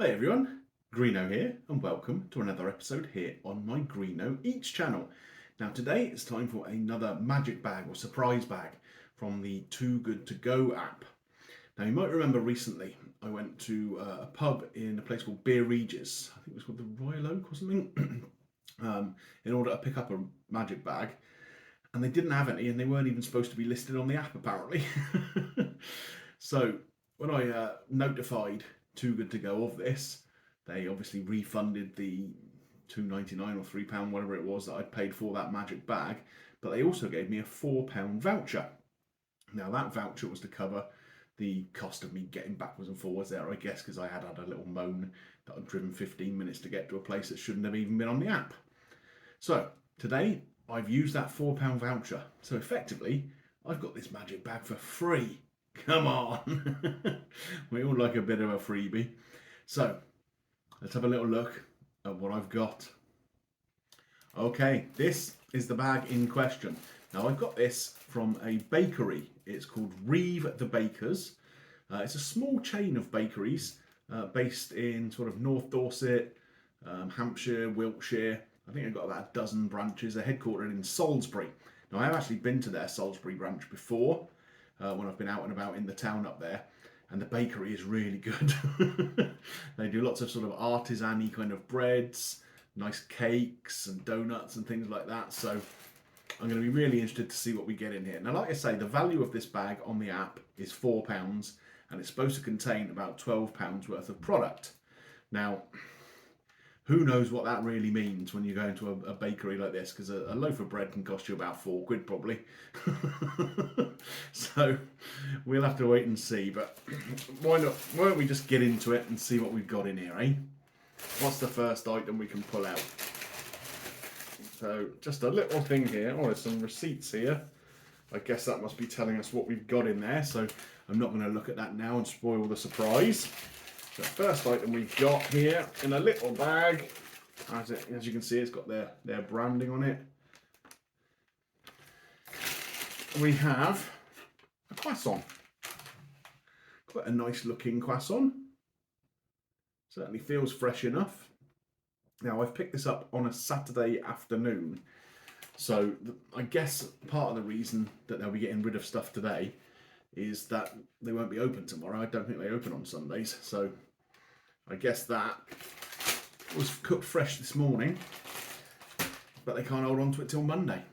Hi everyone, Greeno here and welcome to another episode here on my Greeno Eats channel. Now today it's time for another magic bag or surprise bag from the Too Good To Go app. Now you might remember recently I went to a pub in a place called Beer Regis, I think it was called the Royal Oak or something, in order to pick up a magic bag, and they didn't have any and they weren't even supposed to be listed on the app apparently. So when I notified Too Good To Go of this, they obviously refunded the £2.99 or £3, whatever it was that I'd paid for that magic bag, but they also gave me a £4 voucher. Now that voucher was to cover the cost of me getting backwards and forwards there, I guess, because I had a little moan that I'd driven 15 minutes to get to a place that shouldn't have even been on the app. So today I've used that £4 voucher, so effectively I've got this magic bag for free. Come on. We all like a bit of a freebie. So let's have a little look at what I've got. Okay, this is the bag in question. Now I've got this from a bakery. It's called Reeve the Bakers. It's a small chain of bakeries based in sort of North Dorset, Hampshire, Wiltshire. I think they've got about a dozen branches. They're headquartered in Salisbury. Now I've actually been to their Salisbury branch before, when I've been out and about in the town up there, and the bakery is really good. They do lots of sort of artisan-y kind of breads, nice cakes and donuts and things like that. So I'm going to be really interested to see what we get in here. Now, like I say, the value of this bag on the app is £4, and it's supposed to contain about £12 worth of product. Now, who knows what that really means when you go into a bakery like this, because a loaf of bread can cost you about £4 probably. So we'll have to wait and see, but why don't we just get into it and see what we've got in here, eh? What's the first item we can pull out? So just a little thing here. Oh, there's some receipts here. I guess that must be telling us what we've got in there, so I'm not going to look at that now and spoil the surprise. The first item we've got here in a little bag, as you can see, it's got their branding on it. We have a croissant. Quite a nice looking croissant. Certainly feels fresh enough. Now I've picked this up on a Saturday afternoon, so I guess part of the reason that they'll be getting rid of stuff today is that they won't be open tomorrow. I don't think they open on Sundays, so I guess that was cooked fresh this morning, but they can't hold on to it till Monday.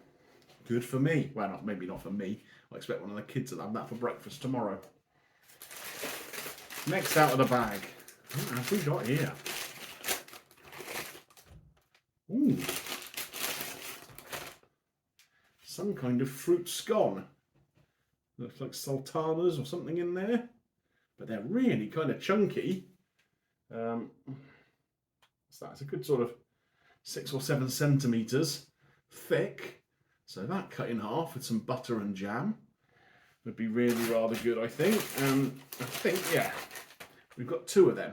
Good for me. Well, maybe not for me. I expect one of the kids will have that for breakfast tomorrow. Next out of the bag, what have we got here? Ooh. Some kind of fruit scone. Looks like sultanas or something in there, but they're really kind of chunky. So that's a good sort of 6 or 7 centimetres thick. So that cut in half with some butter and jam would be really rather good, I think. And I think, yeah, we've got 2 of them.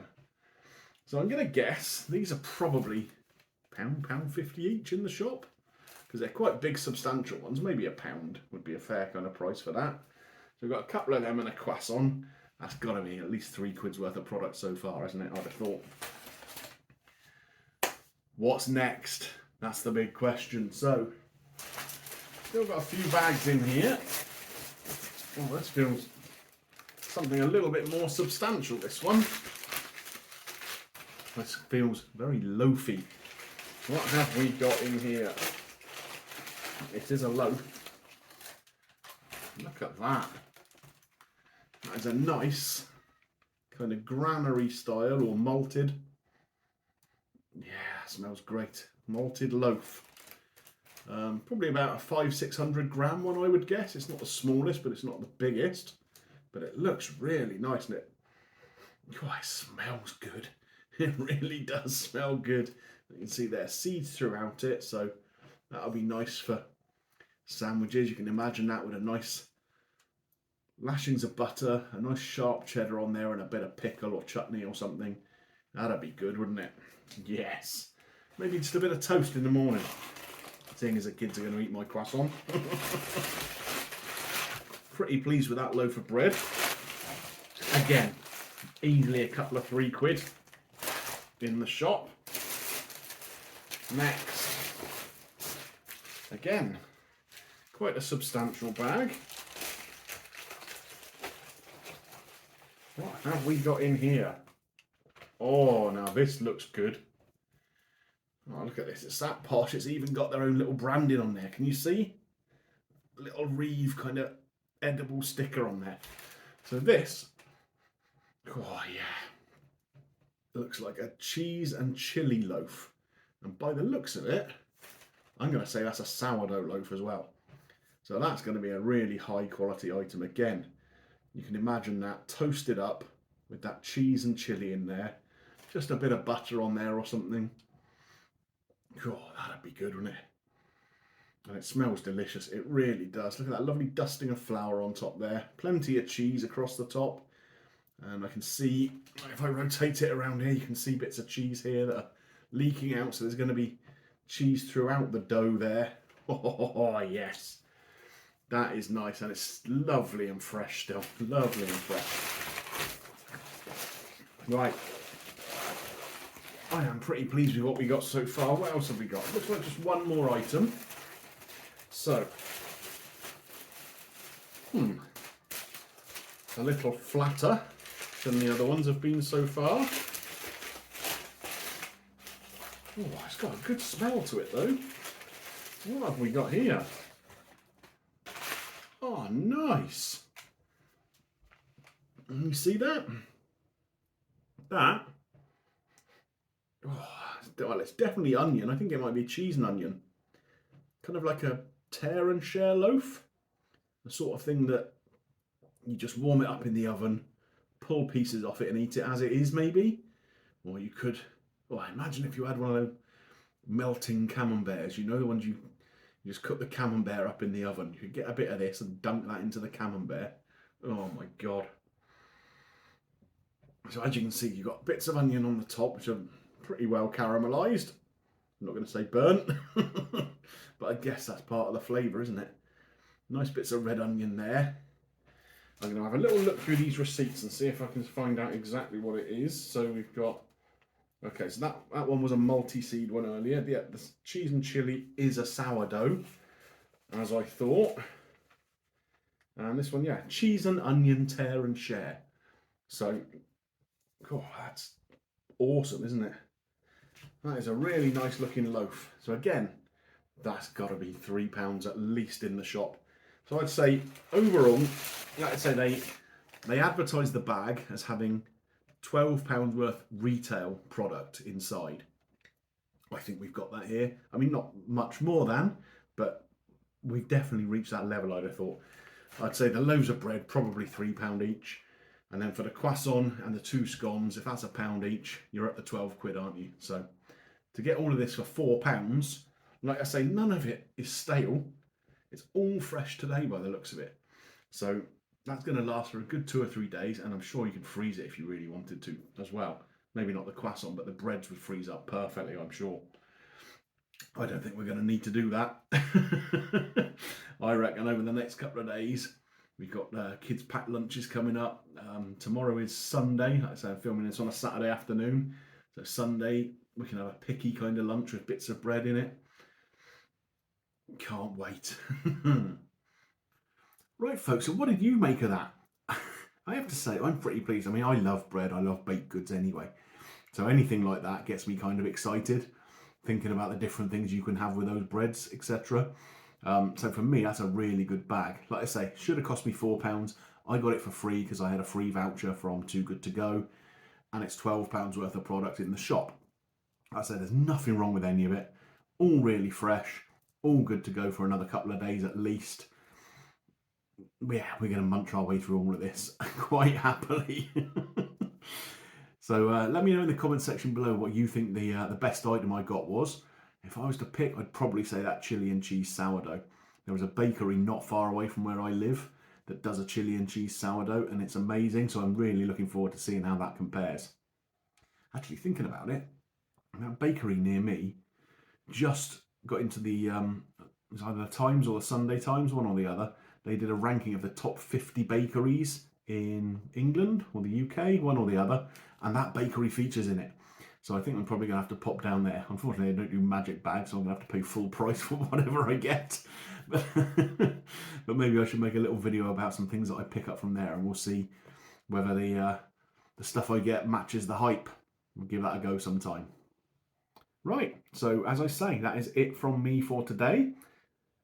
So I'm going to guess these are probably £1.50 each in the shop, because they're quite big, substantial ones. Maybe £1 would be a fair kind of price for that. So we've got a couple of them and a croissant. That's got to be at least £3 worth of product so far, hasn't it? I'd have thought. What's next? That's the big question. So, still got a few bags in here. Oh, this feels something a little bit more substantial, this one. This feels very loafy. What have we got in here? It is a loaf. Look at that. That is a nice kind of granary style or malted. Yeah, smells great. Malted loaf. Probably about a 500-600 gram one, I would guess. It's not the smallest, but it's not the biggest. But it looks really nice, and it smells good. It really does smell good. You can see there are seeds throughout it, so that'll be nice for sandwiches. You can imagine that with a nice lashings of butter, a nice sharp cheddar on there, and a bit of pickle or chutney or something. That'd be good, wouldn't it? Yes. Maybe just a bit of toast in the morning, seeing as the kids are going to eat my croissant. Pretty pleased with that loaf of bread. Again, easily a couple of £3. in the shop. Next, again, quite a substantial bag. What have we got in here? Oh, now this looks good. Oh, look at this. It's that posh. It's even got their own little branding on there. Can you see? A little Reeve kind of edible sticker on there. So this, oh yeah, looks like a cheese and chili loaf. And by the looks of it, I'm going to say that's a sourdough loaf as well. So that's going to be a really high quality item again. You can imagine that toasted up with that cheese and chili in there. Just a bit of butter on there or something. Oh, that'd be good, wouldn't it? And it smells delicious. It really does. Look at that lovely dusting of flour on top there. Plenty of cheese across the top. And I can see, if I rotate it around here, you can see bits of cheese here that are leaking out. So there's going to be cheese throughout the dough there. Oh, yes. That is nice. And it's lovely and fresh still. Lovely and fresh. Right. I am pretty pleased with what we got so far. What else have we got? Looks like just one more item. So, a little flatter than the other ones have been so far. Oh, it's got a good smell to it though. What have we got here? Oh, nice. Can you see that? That. Oh, well, it's definitely onion. I think it might be cheese and onion. Kind of like a tear and share loaf. The sort of thing that you just warm it up in the oven, pull pieces off it and eat it as it is maybe. Or you could, well, imagine if you had one of those melting camemberts, you know, the ones you just cook the camembert up in the oven. You could get a bit of this and dunk that into the camembert. Oh my God. So as you can see, you've got bits of onion on the top, which are pretty well caramelised. I'm not going to say burnt, but I guess that's part of the flavour, isn't it? Nice bits of red onion there. I'm going to have a little look through these receipts and see if I can find out exactly what it is. So we've got, okay, so that one was a multi-seed one earlier. Yeah, the cheese and chili is a sourdough, as I thought. And this one, yeah, cheese and onion tear and share. So, oh, that's awesome, isn't it? That is a really nice looking loaf. So again, that's got to be £3 at least in the shop. So I'd say overall, I'd say they advertise the bag as having £12 worth retail product inside. I think we've got that here. I mean, not much more than, but we've definitely reached that level, I'd have thought. I'd say the loaves of bread, probably £3 each. And then for the croissant and the 2 scones, if that's £1 each, you're up to 12 quid, aren't you? So to get all of this for £4, like I say, none of it is stale. It's all fresh today by the looks of it. So that's going to last for a good 2 or 3 days, and I'm sure you can freeze it if you really wanted to as well. Maybe not the croissant, but the breads would freeze up perfectly, I'm sure. I don't think we're going to need to do that. I reckon over the next couple of days, we've got kids' packed lunches coming up. Tomorrow is Sunday. Like I say, I'm filming this on a Saturday afternoon. So Sunday, we can have a picky kind of lunch with bits of bread in it. Can't wait. Right, folks, so what did you make of that? I have to say, I'm pretty pleased. I mean, I love bread. I love baked goods anyway. So anything like that gets me kind of excited, thinking about the different things you can have with those breads, etc. So for me, that's a really good bag. Like I say, should have cost me £4. I got it for free because I had a free voucher from Too Good To Go, and it's £12 worth of product in the shop. Like I say, there's nothing wrong with any of it. All really fresh, all good to go for another couple of days at least. Yeah, we're going to munch our way through all of this quite happily. So let me know in the comment section below what you think the best item I got was. If I was to pick, I'd probably say that chili and cheese sourdough. There was a bakery not far away from where I live that does a chili and cheese sourdough, and it's amazing. So I'm really looking forward to seeing how that compares. Actually, thinking about it, that bakery near me just got into the, it was either the Times or the Sunday Times, one or the other. They did a ranking of the top 50 bakeries in England or the UK, one or the other, and that bakery features in it. So I think I'm probably going to have to pop down there. Unfortunately, I don't do magic bags, so I'm going to have to pay full price for whatever I get. But maybe I should make a little video about some things that I pick up from there, and we'll see whether the stuff I get matches the hype. We'll give that a go sometime. Right, so as I say, that is it from me for today.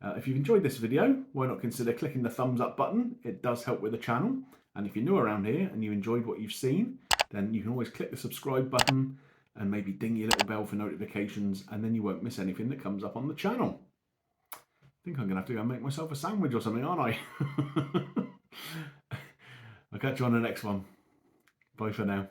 If you've enjoyed this video, why not consider clicking the thumbs up button? It does help with the channel. And if you're new around here and you enjoyed what you've seen, then you can always click the subscribe button and maybe ding your little bell for notifications, and then you won't miss anything that comes up on the channel. I think I'm going to have to go and make myself a sandwich or something, aren't I? I'll catch you on the next one. Bye for now.